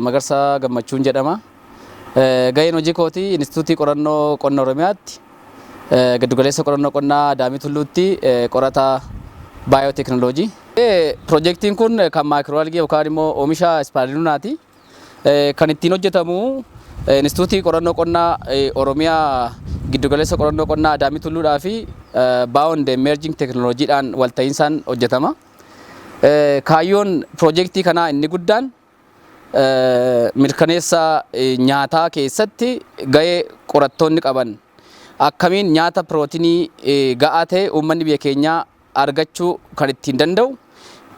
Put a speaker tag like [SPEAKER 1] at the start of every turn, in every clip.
[SPEAKER 1] Magarsaa Gammachuun jedhama. Gaheen hojii kootii Inistituutii Qorannoo Qonna Oromiyaatti giddugaleessa qorannoo qonnaa Daamii Tulluutti qorataa baayooteknooloojii. Piroojeektiin kun kan maayikirooalgii yookaan immoo oomisha ispaarunaati. Kan ittiin hojjetamu Inistituutii Qorannoo Qonnaa Oromiyaa giddugaleessa qorannoo qonnaa Daamii Tulluudhaa fi Baayoon Emerging Teknooloojiidhaan walta'iinsaan hojjetama. Kaayyoon piroojeektii kanaa inni guddaan mirkaneessa nyaataa keessatti gahee qorattoonni qaban akkamiin nyaata pirootinii ga'aa ta'e uummanni biyya keenyaa argachuu kan ittiin danda'u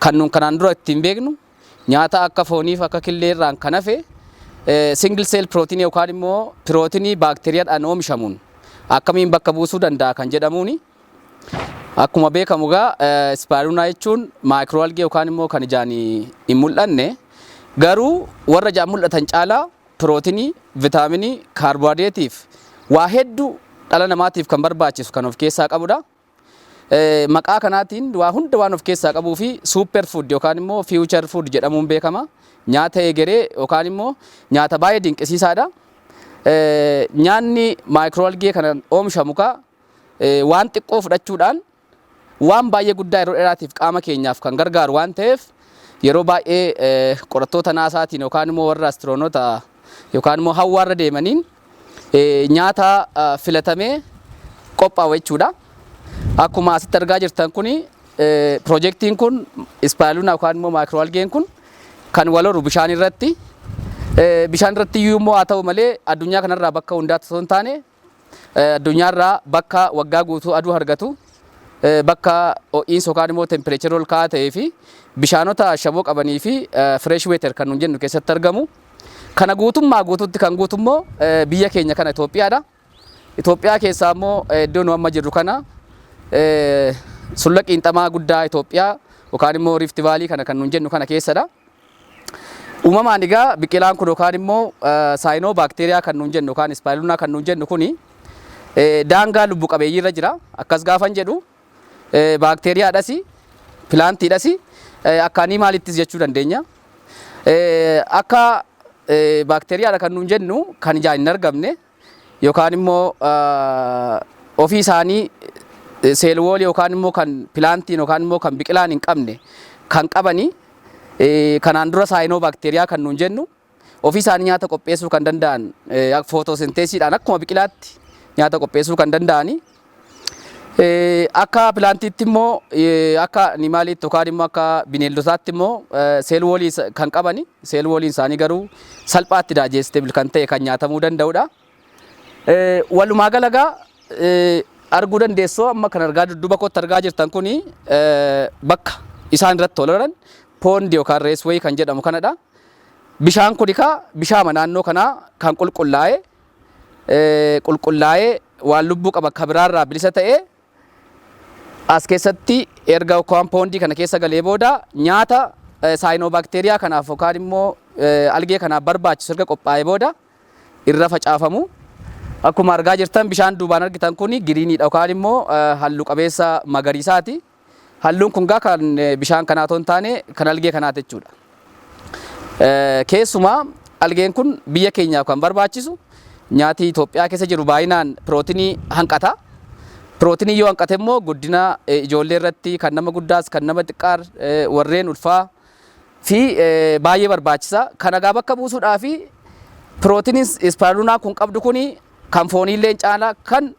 [SPEAKER 1] kan nun kanaan dura ittiin beeknu nyaata akka fooniif akka killeerraan kan hafe single cell protein yookaan immoo pirootinii baakteeriyaadhaan oomishamuun akkamiin bakka buusuu danda'a kan jedhamuuni. Akkuma beekamu ispirulina jechuun maayikirooalgii yookaan immoo kan ijaan hin mul'anne garuu warra ijaan mul'atan caalaa pirootinii, vitaaminii, kaarboohayidireetiif waa hedduu dhala namaatiif kan barbaachisu kan of keessaa qabudha. Maqaa kanaatiin waa hunda waan of keessaa qabuu fi super food yookaan immoo future food jedhamuun beekama. Nyaata egeree yookaan immoo nyaata baay'ee dinqisiisaadha. Nyaanni maayikirooalgii kanaan oomishamu waan xiqqoo fudhachuudhaan waan baay'ee guddaa yeroo dheeraatiif qaama keenyaaf kan gargaaru waan ta'eef yeroo baay'ee qorattoota naasaatiin yookaan immoo warra astiroonoota yookaan immoo hawwaarra deemaniin nyaata filatamee qophaa'u jechuudha. Akkuma asitti argaa jirtan kuni piroojeektiin kun ispirulina yookaan immoo maayikirooalgiin kun kan wal horu bishaan irratti. Bishaan irratti iyyuu immoo haa ta'u malee addunyaa kanarraa bakka hundaatti osoo hin taane addunyaarraa bakka waggaa guutuu aduu argatu bakka ho'iinsa yookaan immoo tempereechara ol ka'aa ta'ee fi bishaanota ashaboo qabanii fi fresh water kan nuun jennu keessatti argamu. Kana guutummaa guutuutti kan guutummoo biyya keenya kana Itoophiyaadha. Itoophiyaa keessaa immoo iddoo nu amma jirru kana sulula qiinxamaa guddaa Itoophiyaa yookaan immoo Rift Valley kana kan nuun jennu kana keessadha. Uumamaan egaa biqilaan kun yookaan immoo saayinoo baakteeriyaa kan nuun jennu yookaan ispirulina kan nuun jennu kuni daangaa lubbu qabeeyyii irra jira. Akkas gaafan jedhu baakteeriyaadhas pilaantiidhas akka animaalittis jechuu dandeenya. Akka baakteeriyaadha kan nuun jennu kan ijaan hin argamne yookaan immoo ofii isaanii seelwoolii yookaan immoo kan pilaantiin yookaan immoo kan biqilaan hin qabne kan qabanii kanaan dura saayinoo baakteeriyaa kan nuun jennu ofii isaanii nyaata qopheessuu kan danda'an footosinteesiidhaan akkuma biqilaatti nyaata qopheessuu kan danda'ani. Akka pilaantiitti immoo akka animaaliitti yookaan immoo akka bineeldotaatti immoo seelwoolii kan qabani. Seelwooliin isaanii garuu salphaatti daajesteebil kan ta'e kan nyaatamuu danda'udha. Walumaa galagaa arguu dandeessoo amma kan argaa dudduuba kootti argaa jirtan kuni bakka isaan irratti toloran poondi yookaan reeswee kan jedhamu kanadha. Bishaan kun bishaan naannoo kanaa kan qulqullaa'ee waan lubbuu qaba akka biraarraa bilisa ta'ee as keessatti erga yookaan poondii kana keessa galee booda nyaata saayinoo baakteeriyaa kanaaf yookaan immoo algee kanaaf barbaachisu erga qophaa'ee booda irra facaafamu. Akkuma argaa jirtan bishaan duubaan argitan kun giriiniidha yookaan immoo halluu qabeessa magariisaati. Halluun kun kan bishaan kanaa otoo hin taane kan algee kanaati jechuudha. Keessumaa algeen kun biyya keenyaaf kan barbaachisu nyaati Itoophiyaa keessa jiru baay'inaan pirootinii hanqata. Pirootinii yoo hanqate immoo guddina ijoollee irratti kan nama guddaas kan nama xiqqaar warreen ulfaa fi baay'ee barbaachisa. Kana gaa bakka buusuudhaa fi pirootiniin ispirulina kun qabdu kuni kan fooniillee caalaa kan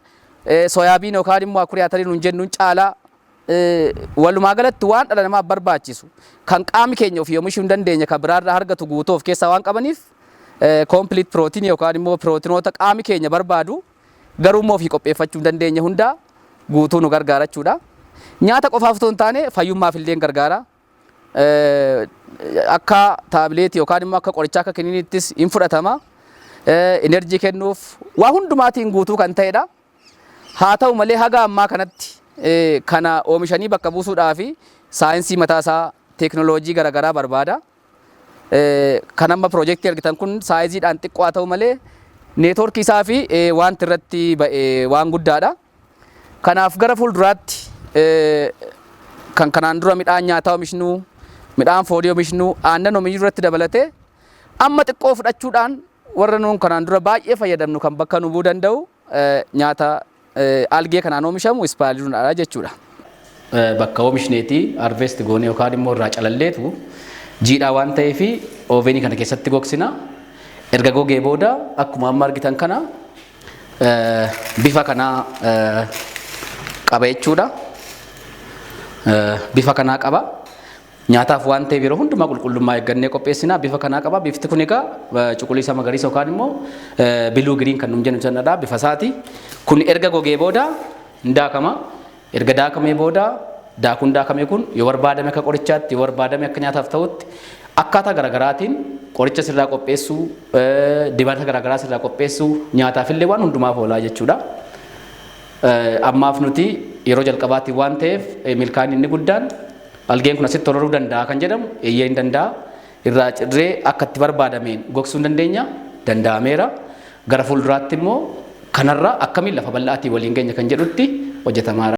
[SPEAKER 1] soyaabiin yookaan immoo akurii atarii nuun jennuun caalaa walumaa galatti waan dhala namaaf barbaachisu kan qaamni keenya ofii oomishuu hin dandeenye kan biraarraa argatu guutuu of keessaa waan qabaniif complete protein yookaan immoo pirootinoota qaamni keenya barbaadu garuu immoo ofii qopheeffachuu hin dandeenye hundaa guutuu nu gargaara jechuudha. Nyaata qofaaf otoo hin taane fayyummaaf illee gargaara. Akka taabileetii yookaan immoo akka qorichaa akka kiniiniittis hin fudhatama. Enerjii kennuuf waa hundumaatiin guutuu kan ta'edha. Haa ta'u malee haga ammaa kanatti kana oomishanii bakka buusuudhaa fi saayinsii mataasaa teeknooloojii garaagaraa barbaada. Kan amma piroojeektii argitan kun saayiziidhaan xiqqoo haa ta'u malee neetwoorkii isaa fi wanti irratti ba'e waan guddaadha. Kanaaf gara fuulduraatti kan kanaan dura midhaan nyaataa oomishnu, midhaan foolii oomishnu, aannan oomishnu irratti dabalatee amma xiqqoo fudhachuudhaan warra nuun kanaan dura baay'ee fayyadamnu kan bakka nu bu'uu danda'u nyaata algee kanaan oomishamu ispaayiruudhaadha jechuudha. Bakka oomishneetii harvest goonee yookaan immoo irraa calalleetu jiidhaa waan ta'eef ooveenii kana keessatti gogsina. Erga gogee booda akkuma amma argitan kana bifa kanaa qaba jechuudha. Bifa kanaa qaba. Nyaataaf waan ta'eef yeroo hundumaa qulqullummaa eeggannee qopheessina. Bifa kanaa qaba. Bifti kun egaa cuquliisa magariisa yookaan immoo biluu giriin kan nuun jennu sanadha. Bifa isaati. Kun erga gogee booda daakama. Erga daakamee booda daakuun daakame kun yoo barbaadame akka qorichaatti yoo barbaadame akka nyaataaf ta'utti akkaataa garaagaraatiin qoricha sirraa qopheessuu dibata garaagaraa sirraa qopheessuu nyaataaf illee waan hundumaaf oolaa jechuudha. Ammaaf nuti yeroo jalqabaatti waan ta'eef milkaan inni guddaan algeen kun asitti horaruu danda'a kan jedhamu eeyyee hin danda'a. Irraa cirree akka itti barbaadameen gogsuu hin dandeenya danda'ameera. Gara fuulduraatti immoo kanarraa akkamiin lafa bal'aatii waliin geenya kan jedhutti hojjetamaa